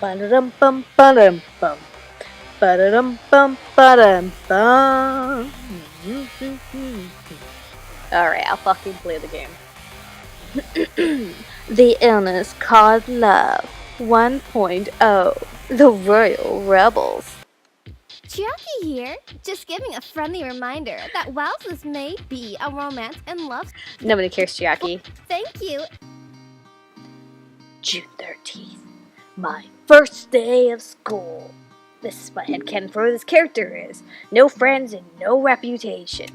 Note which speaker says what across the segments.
Speaker 1: Ba-da-dum bum ba-dum bum. Ba-da-dum bum ba-dum bum. Alright, I'll fucking play the game. The illness called love 1.0. The Royal Rebels.
Speaker 2: Chiaki here, just giving a friendly reminder that whilst this may be a romance and love...
Speaker 1: Nobody cares, Chiaki.
Speaker 2: Thank you.
Speaker 1: June 13th. My first day of school. This is my headcanon for who this character is. No friends and no reputation.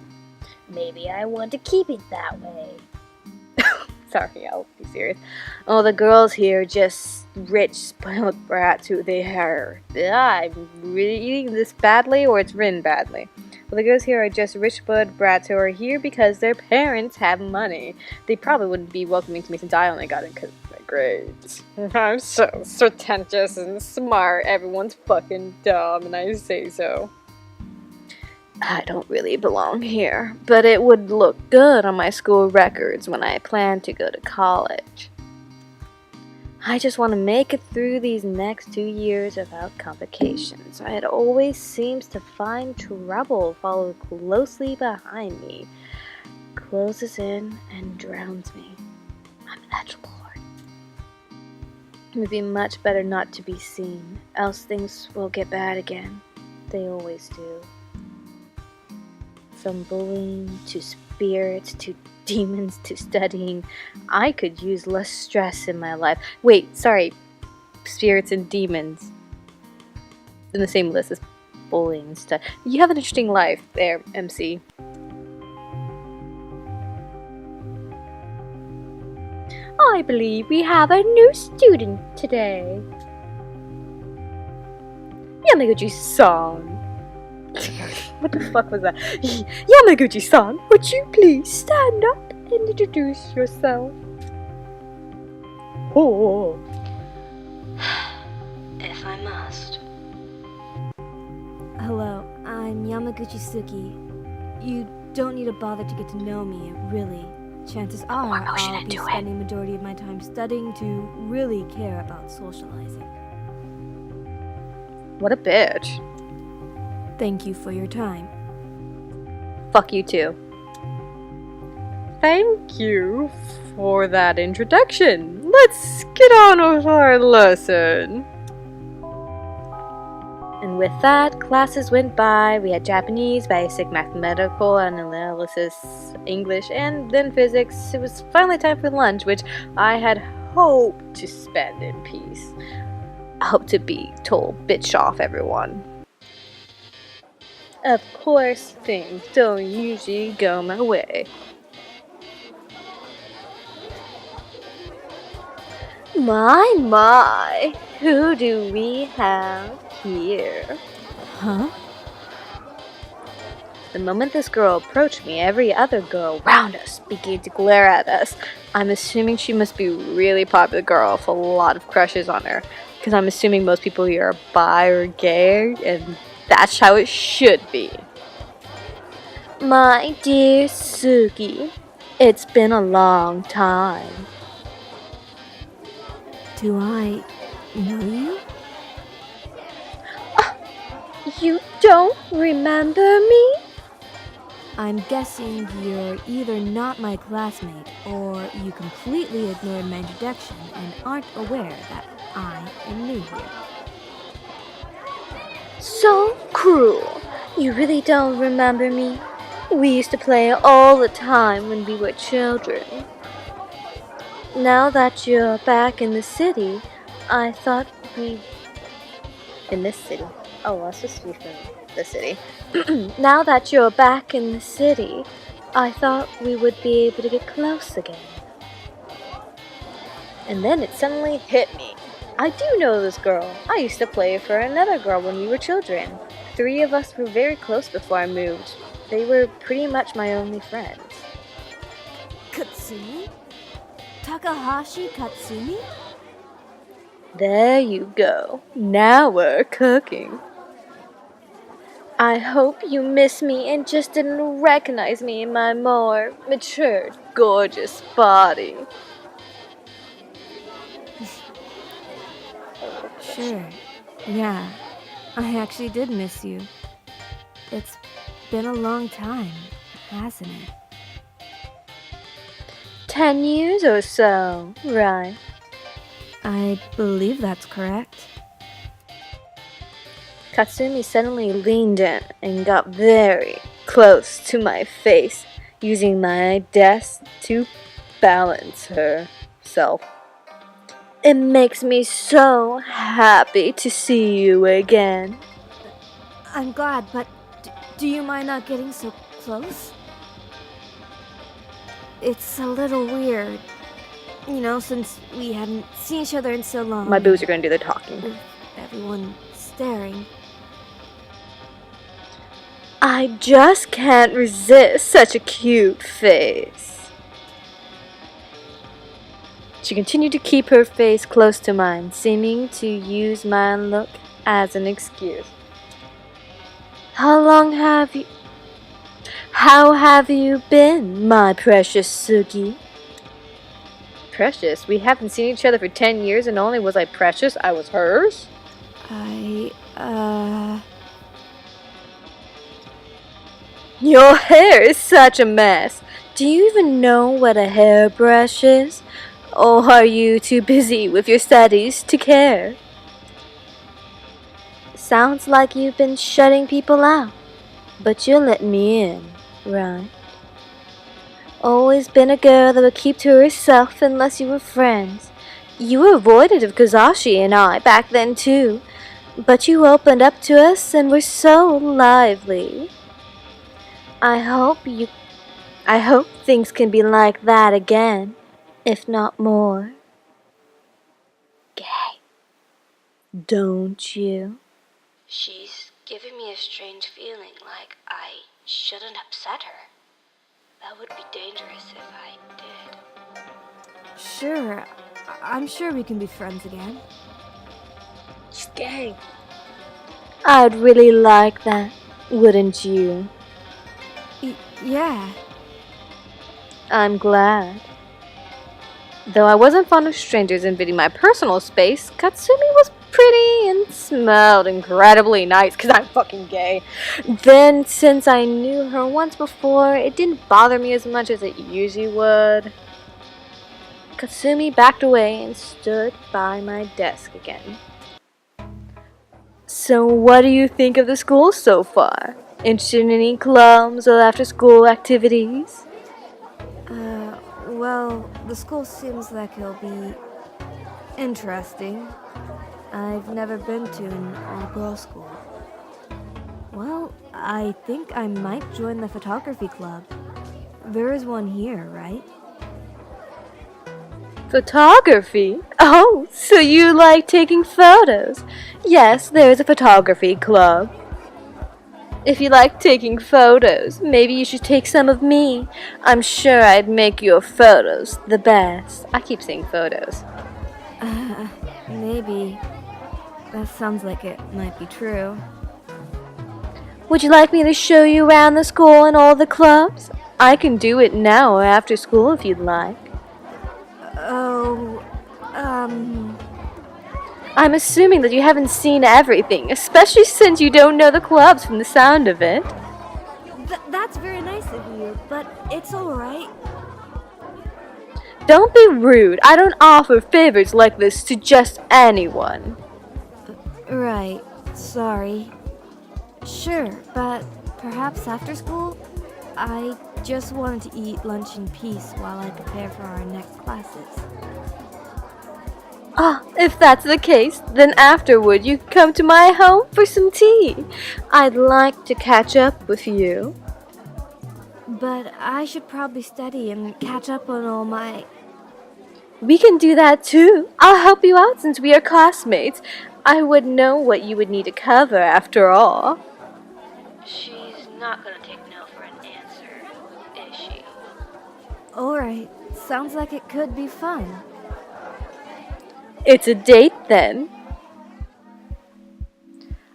Speaker 1: Maybe I want to keep it that way. Sorry, I'll be serious. Oh, the girls here are just rich, spoiled brats who they are. I'm really eating this badly or it's written badly. Well, the girls here are just rich, spoiled brats who are here because their parents have money. They probably wouldn't be welcoming to me since I only got in because of my grades. I'm so pretentious and smart. Everyone's fucking dumb and I say so. I don't really belong here, but it would look good on my school records when I plan to go to college. I just want to make it through these next 2 years without complications. It always seems to find trouble follow closely behind me, closes in and drowns me. I'm an edge lord. It would be much better not to be seen, else things will get bad again. They always do. From bullying to spirits to demons to studying, I could use less stress in my life. Wait, sorry, spirits and demons in the same list as bullying and stuff. You have an interesting life there, MC. I believe we have a new student today. Yamaguchi-san. What the fuck was that? Yamaguchi-san, would you please stand up and introduce yourself? Oh. If I must.
Speaker 3: Hello, I'm Yamaguchi Suki. You don't need to bother to get to know me, really. Chances are I'll be spending the majority of my time studying to really care about socializing.
Speaker 1: What a bitch.
Speaker 3: Thank you for your time.
Speaker 1: Fuck you too. Thank you for that introduction. Let's get on with our lesson. And with that, classes went by. We had Japanese, basic mathematical analysis, English, and then physics. It was finally time for lunch, which I had hoped to spend in peace. I hope to be told, bitch off everyone. Of course, things don't usually go my way. My, who do we have here?
Speaker 3: Huh?
Speaker 1: The moment this girl approached me, every other girl around us began to glare at us. I'm assuming she must be a really popular girl with a lot of crushes on her, because I'm assuming most people here are bi or gay, and that's how it should be. My dear Suki, it's been a long time.
Speaker 3: Do I know you?
Speaker 1: You don't remember me?
Speaker 3: I'm guessing you're either not my classmate or you completely ignored my introduction and aren't aware that I am new here.
Speaker 1: So cruel. You really don't remember me? We used to play all the time when we were children. Now that you're back in the city, I thought we... In this city? Oh, I was supposed to be from the city. Now that you're back in the city, I thought we would be able to get close again. And then it suddenly hit me. I do know this girl. I used to play for another girl when we were children. 3 of us were very close before I moved. They were pretty much my only friends.
Speaker 3: Katsumi? Takahashi Katsumi?
Speaker 1: There you go. Now we're cooking. I hope you miss me and just didn't recognize me in my more mature, gorgeous body.
Speaker 3: Sure. Yeah, I actually did miss you. It's been a long time, hasn't it?
Speaker 1: 10 years or so, right?
Speaker 3: I believe that's correct.
Speaker 1: Katsumi suddenly leaned in and got very close to my face, using my desk to balance herself. It makes me so happy to see you again.
Speaker 3: I'm glad, but do you mind not getting so close? It's a little weird. You know, since we hadn't seen each other in so long.
Speaker 1: My boobs are gonna do the talking.
Speaker 3: With everyone staring.
Speaker 1: I just can't resist such a cute face. She continued to keep her face close to mine, seeming to use my look as an excuse. How have you been, my precious Sugi? Precious? We haven't seen each other for 10 years, and not only was I precious, I was hers? Your hair is such a mess. Do you even know what a hairbrush is? Or are you too busy with your studies to care? Sounds like you've been shutting people out, but you'll let me in, right? Always been a girl that would keep to herself unless you were friends. You were avoided of Kozashi and I back then too, but you opened up to us and were so lively. I hope things can be like that again, if not more. Gay. Don't you?
Speaker 4: She's giving me a strange feeling, like I shouldn't upset her. That would be dangerous if I did.
Speaker 3: Sure. I'm sure we can be friends again.
Speaker 1: She's gay. I'd really like that, wouldn't you?
Speaker 3: Yeah.
Speaker 1: I'm glad. Though I wasn't fond of strangers invading my personal space, Katsumi was pretty and smelled incredibly nice because I'm fucking gay. Then, since I knew her once before, it didn't bother me as much as it usually would. Katsumi backed away and stood by my desk again. So what do you think of the school so far? Interested in any clubs or after-school activities?
Speaker 3: Well, the school seems like it'll be interesting. I've never been to an all-girls school. Well, I think I might join the photography club. There is one here, right?
Speaker 1: Photography? Oh, so you like taking photos? Yes, there is a photography club. If you like taking photos, maybe you should take some of me. I'm sure I'd make your photos the best. I keep saying photos.
Speaker 3: Maybe. That sounds like it might be true.
Speaker 1: Would you like me to show you around the school and all the clubs? I can do it now or after school if you'd like. I'm assuming that you haven't seen everything, especially since you don't know the clubs from the sound of it.
Speaker 3: That's very nice of you, but it's alright.
Speaker 1: Don't be rude. I don't offer favors like this to just anyone.
Speaker 3: Right, sorry. Sure, but perhaps after school? I just wanted to eat lunch in peace while I prepare for our next classes.
Speaker 1: If that's the case, then afterward you can come to my home for some tea. I'd like to catch up with you.
Speaker 3: But I should probably study and catch up on all my...
Speaker 1: We can do that too. I'll help you out since we are classmates. I would know what you would need to cover after all.
Speaker 4: She's not gonna take no for an answer, is she?
Speaker 3: Alright, sounds like it could be fun.
Speaker 1: It's a date then.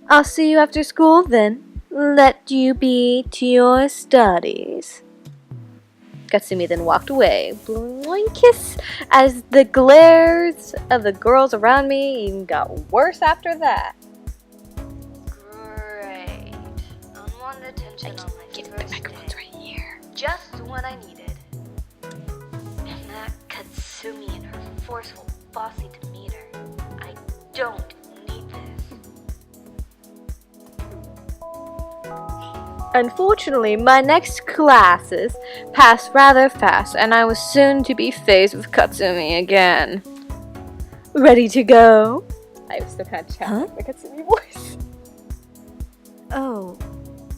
Speaker 1: I'll see you after school then. Let you be to your studies. Katsumi then walked away, blowing one kiss as the glares of the girls around me even got worse after that.
Speaker 4: Great. Unwanted attention on my
Speaker 1: The
Speaker 4: first
Speaker 1: microphone's
Speaker 4: day.
Speaker 1: right here.
Speaker 4: Just what I needed. And that Katsumi and her forceful, bossy demeanor. I don't need this.
Speaker 1: Unfortunately, my next classes passed rather fast, and I was soon to be faced with Katsumi again. Ready to go? I was still kind of chatting with the Katsumi voice.
Speaker 3: Oh,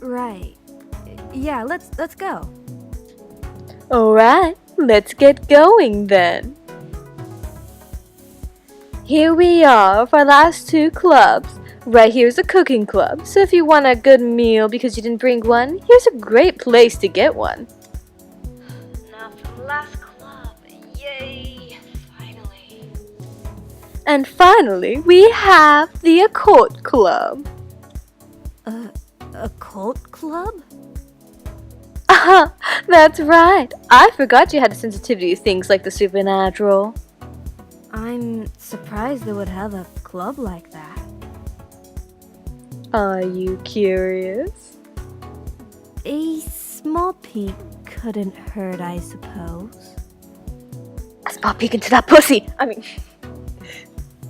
Speaker 3: right. Yeah, let's go.
Speaker 1: Alright, let's get going then. Here we are for our last two clubs. Right here's a cooking club, so if you want a good meal because you didn't bring one, here's a great place to get one.
Speaker 4: Now for the last club. Yay! Finally.
Speaker 1: And finally, we have the occult club.
Speaker 3: A cult club?
Speaker 1: That's right. I forgot you had a sensitivity to things like the supernatural.
Speaker 3: I'm surprised they would have a club like that.
Speaker 1: Are you curious?
Speaker 3: A small peek couldn't hurt, I suppose.
Speaker 1: A small peek into that pussy.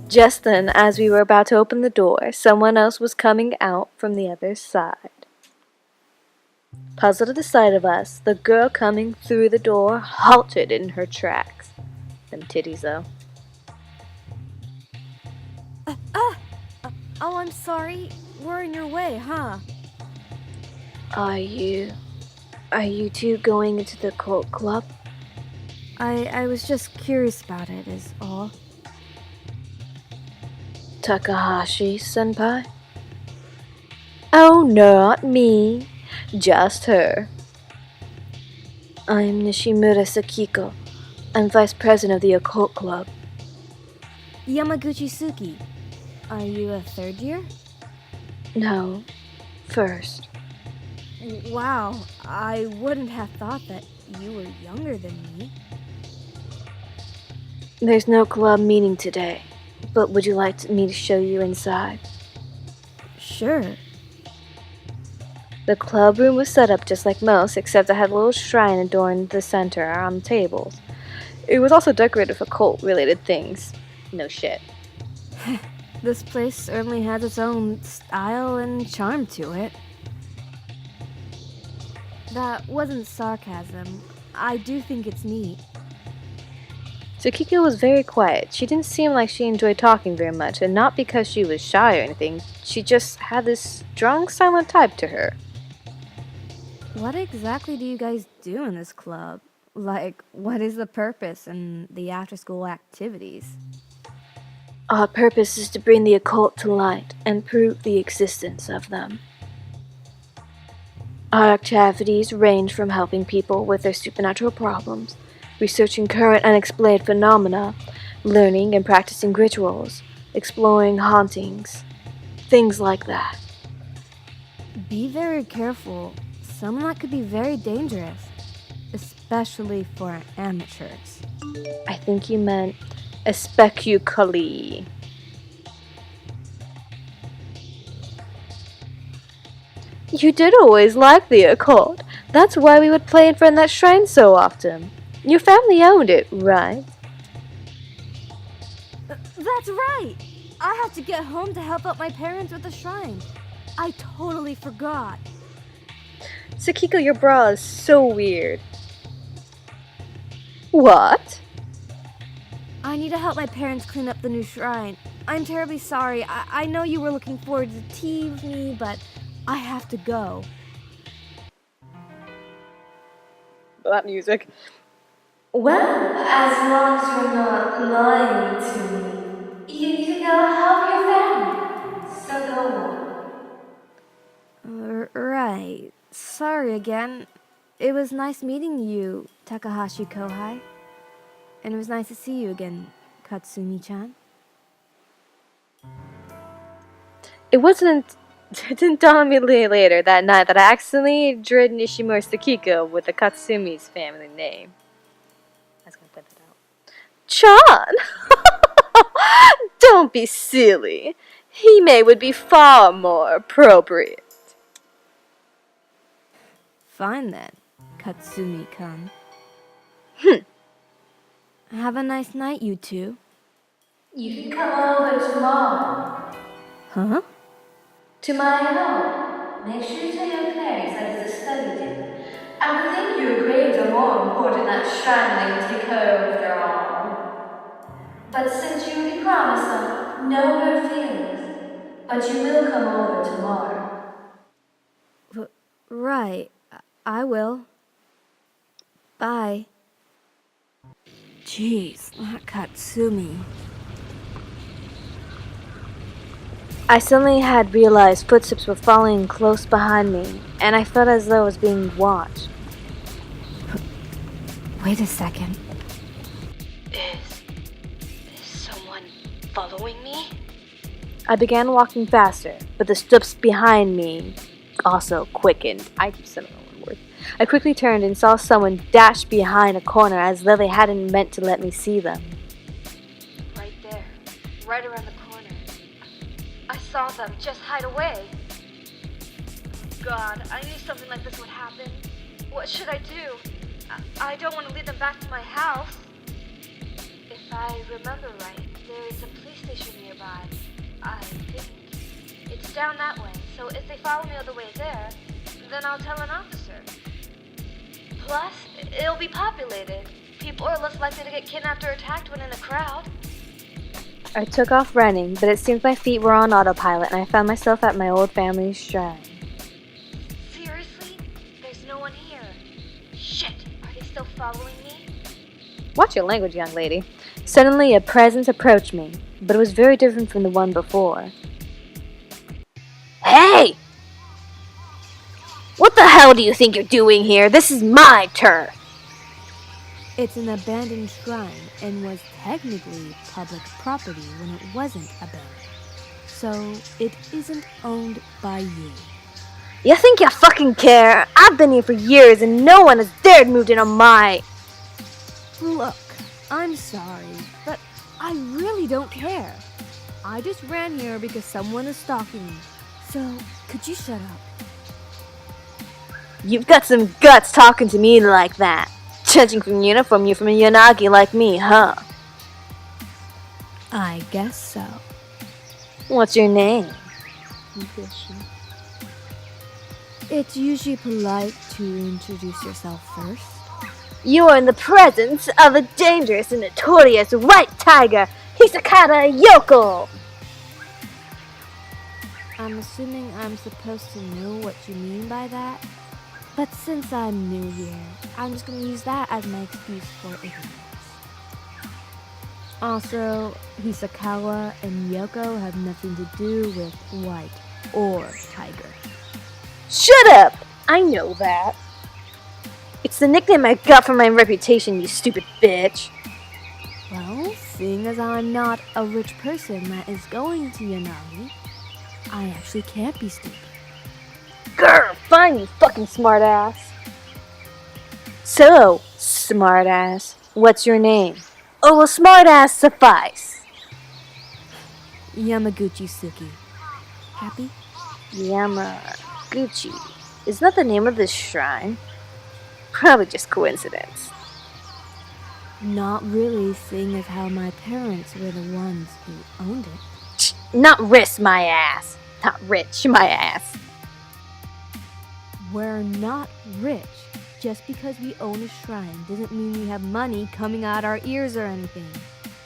Speaker 1: Just then, as we were about to open the door, someone else was coming out from the other side. Puzzled at the sight of us, the girl coming through the door halted in her tracks. Them titties, though.
Speaker 3: Oh, I'm sorry. We're in your way, huh?
Speaker 1: Are you two going into the cult club?
Speaker 3: I was just curious about it, is all.
Speaker 1: Takahashi-senpai? Oh, not me. Just her. I'm Nishimura Sakiko. I'm vice president of the occult club.
Speaker 3: Yamaguchi Suki, are you a third year?
Speaker 1: No, first.
Speaker 3: Wow, I wouldn't have thought that you were younger than me.
Speaker 1: There's no club meeting today, but would you like me to show you inside?
Speaker 3: Sure.
Speaker 1: The club room was set up just like most, except it had a little shrine adorned the center on the tables. It was also decorated for cult-related things. No shit.
Speaker 3: This place certainly has its own style and charm to it. That wasn't sarcasm. I do think it's neat.
Speaker 1: Tsukiko was very quiet. She didn't seem like she enjoyed talking very much, and not because she was shy or anything. She just had this strong, silent type to her.
Speaker 3: What exactly do you guys do in this club? Like, what is the purpose and the after-school activities?
Speaker 1: Our purpose is to bring the occult to light and prove the existence of them. Our activities range from helping people with their supernatural problems, researching current unexplained phenomena, learning and practicing rituals, exploring hauntings, things like that.
Speaker 3: Be very careful. Some of that could be very dangerous, especially for amateurs.
Speaker 1: I think you meant especially. You did always like the occult. That's why we would play in front of that shrine so often. Your family owned it, right?
Speaker 3: That's right! I have to get home to help out my parents with the shrine. I totally forgot.
Speaker 1: Sakiko, your bra is so weird. What?
Speaker 3: I need to help my parents clean up the new shrine. I'm terribly sorry. I know you were looking forward to tea with me, but I have to go.
Speaker 1: That music.
Speaker 5: Well, as long as you're not lying to me, you need to go help your family. So go on.
Speaker 3: Right. Sorry again. It was nice meeting you, Takahashi Kohai. And it was nice to see you again, Katsumi-chan.
Speaker 1: It wasn't It didn't dawn on me later that night that I accidentally drew Nishimura Sakiko with the Katsumi's family name. I was gonna put that out. Chan! Don't be silly. Hime would be far more appropriate.
Speaker 3: Fine then, Katsumi-kun. Have a nice night, you two.
Speaker 5: You can come over tomorrow
Speaker 3: Huh?
Speaker 5: to my home. Make sure you tell your parents that it's a study day. I would think your grades are more important than shrine they take care of their own. But since you already promised them, no hurt feelings. But you will come over tomorrow.
Speaker 3: Right. I will. Bye. Jeez, that Katsumi.
Speaker 1: I suddenly had realized footsteps were following close behind me, and I felt as though I was being watched.
Speaker 3: Wait a second.
Speaker 4: Is someone following me?
Speaker 1: I began walking faster, but the steps behind me also quickened. I just don't know one word. I quickly turned and saw someone dash behind a corner as though they hadn't meant to let me see them.
Speaker 4: Right there. Right around the corner. I saw them. Just hide away. God, I knew something like this would happen. What should I do? I don't want to lead them back to my house. If I remember right, there is a police station nearby. I think. It's down that way, so if they follow me all the way there, then I'll tell an officer. Plus, it'll be populated. People are less likely to get kidnapped or attacked when in a crowd.
Speaker 1: I took off running, but it seemed my feet were on autopilot and I found myself at my old family's shrine.
Speaker 4: Seriously? There's no one here. Shit, are they still following me?
Speaker 1: Watch your language, young lady. Suddenly, a presence approached me, but it was very different from the one before. Hey! What the hell do you think you're doing here? This is my turf!
Speaker 3: It's an abandoned shrine and was technically public property when it wasn't abandoned. So it isn't owned by you.
Speaker 1: You think you fucking care? I've been here for years and no one has dared move in on my...
Speaker 3: Look, I'm sorry, but I really don't care. I just ran here because someone is stalking me. So, could you shut up?
Speaker 1: You've got some guts talking to me like that. Judging from uniform, you're from a Yanagi like me, huh?
Speaker 3: I guess so.
Speaker 1: What's your name?
Speaker 3: It's usually polite to introduce yourself first.
Speaker 1: You are in the presence of a dangerous and notorious white tiger, Hisakata Yoko!
Speaker 3: I'm assuming I'm supposed to know what you mean by that. But since I'm new here, I'm just gonna use that as my excuse for ignorance. Also, Hisakawa and Yoko have nothing to do with white or tiger.
Speaker 1: Shut up! I know that. It's the nickname I got from my reputation, you stupid bitch.
Speaker 3: Well, seeing as I'm not a rich person that is going to Yanagi, I actually can't be stupid.
Speaker 1: Grr, fine, you fucking smartass. So, smartass, what's your name? Oh, will smartass suffice?
Speaker 3: Yamaguchi Suki. Happy?
Speaker 1: Yamaguchi. Isn't that the name of this shrine? Probably just coincidence.
Speaker 3: Not really, seeing as how my parents were the ones who owned it.
Speaker 1: Not rich, my ass. Not rich, my ass.
Speaker 3: We're not rich. Just because we own a shrine doesn't mean we have money coming out our ears or anything.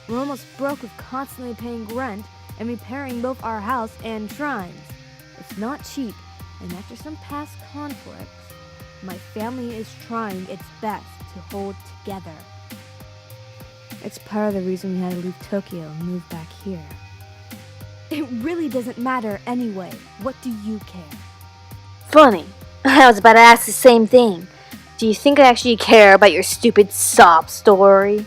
Speaker 3: We're almost broke with constantly paying rent and repairing both our house and shrines. It's not cheap, and after some past conflicts, my family is trying its best to hold together. It's part of the reason we had to leave Tokyo and move back here. It really doesn't matter anyway. What do you care?
Speaker 1: Funny. I was about to ask the same thing. Do you think I actually care about your stupid sob story?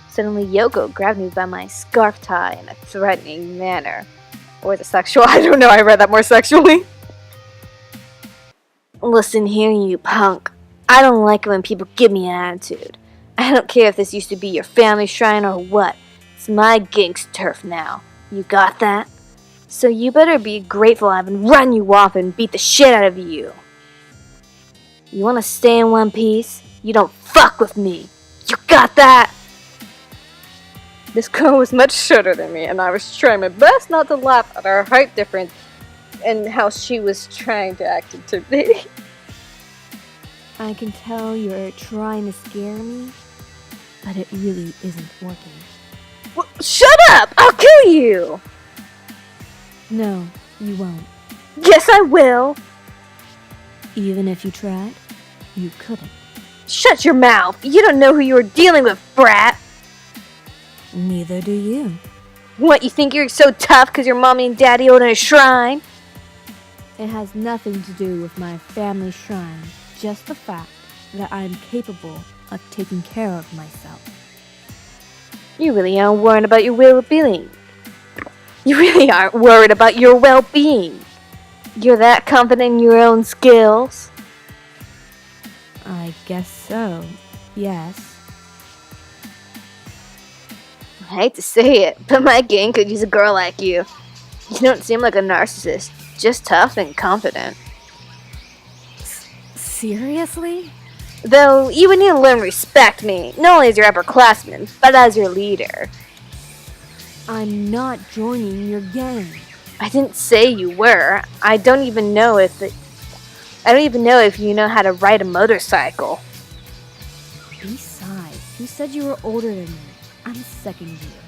Speaker 1: Suddenly Yoko grabbed me by my scarf tie in a threatening manner. Or is it sexual? I don't know, I read that more sexually. Listen here, you punk. I don't like it when people give me an attitude. I don't care if this used to be your family shrine or what. It's my gink's turf now. You got that? So you better be grateful I haven't run you off and beat the shit out of you. You wanna stay in one piece? You don't fuck with me. You got that? This girl was much shorter than me, and I was trying my best not to laugh at our height difference and how she was trying to act intimidating.
Speaker 3: I can tell you're trying to scare me, but it really isn't working.
Speaker 1: Well, shut up! I'll kill you!
Speaker 3: No, you won't.
Speaker 1: Yes, I will!
Speaker 3: Even if you tried, you couldn't.
Speaker 1: Shut your mouth! You don't know who you are dealing with, brat!
Speaker 3: Neither do you.
Speaker 1: What, you think you're so tough because your mommy and daddy own a shrine?
Speaker 3: It has nothing to do with my family shrine, just the fact that I'm capable of taking care of myself.
Speaker 1: You really aren't worried about your well-being. You really aren't worried about your well-being. You're that confident in your own skills.
Speaker 3: I guess so, yes.
Speaker 1: I hate to say it, but my gang could use a girl like you. You don't seem like a narcissist, just tough and confident.
Speaker 3: Seriously?
Speaker 1: Though, you would need to learn to respect me, not only as your upperclassman, but as your leader.
Speaker 3: I'm not joining your gang.
Speaker 1: I didn't say you were. I don't even know if you know how to ride a motorcycle.
Speaker 3: Besides, you said you were older than me. I'm second year.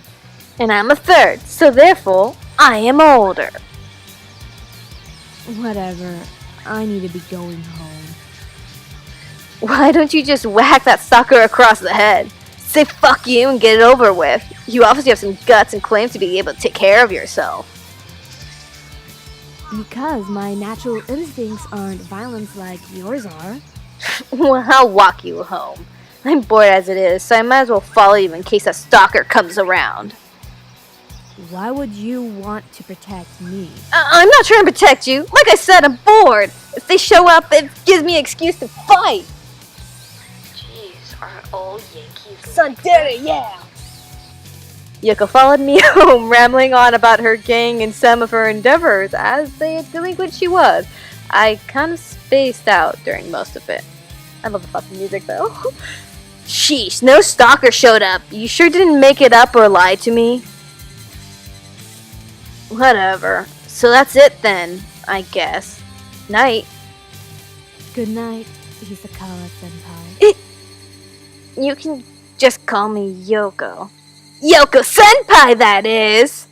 Speaker 1: And I'm a third, so therefore, I am older.
Speaker 3: Whatever. I need to be going home.
Speaker 1: Why don't you just whack that sucker across the head? Say fuck you and get it over with. You obviously have some guts and claim to be able to take care of yourself.
Speaker 3: Because my natural instincts aren't violence like yours are.
Speaker 1: Well, I'll walk you home. I'm bored as it is, so I might as well follow you in case a stalker comes around.
Speaker 3: Why would you want to protect me?
Speaker 1: I'm not trying to protect you. Like I said, I'm bored. If they show up, it gives me an excuse to fight.
Speaker 5: Jeez, are all Yankees
Speaker 1: Yandere, yeah. Yoko followed me home, rambling on about her gang and some of her endeavors as the delinquent she was. I kind of spaced out during most of it. I love the fucking music though. Sheesh, no stalker showed up. You sure didn't make it up or lie to me? Whatever. So that's it then, I guess. Night.
Speaker 3: Good night, Hisakawa-senpai.
Speaker 1: You can just call me Yoko. Yoko Senpai, that is!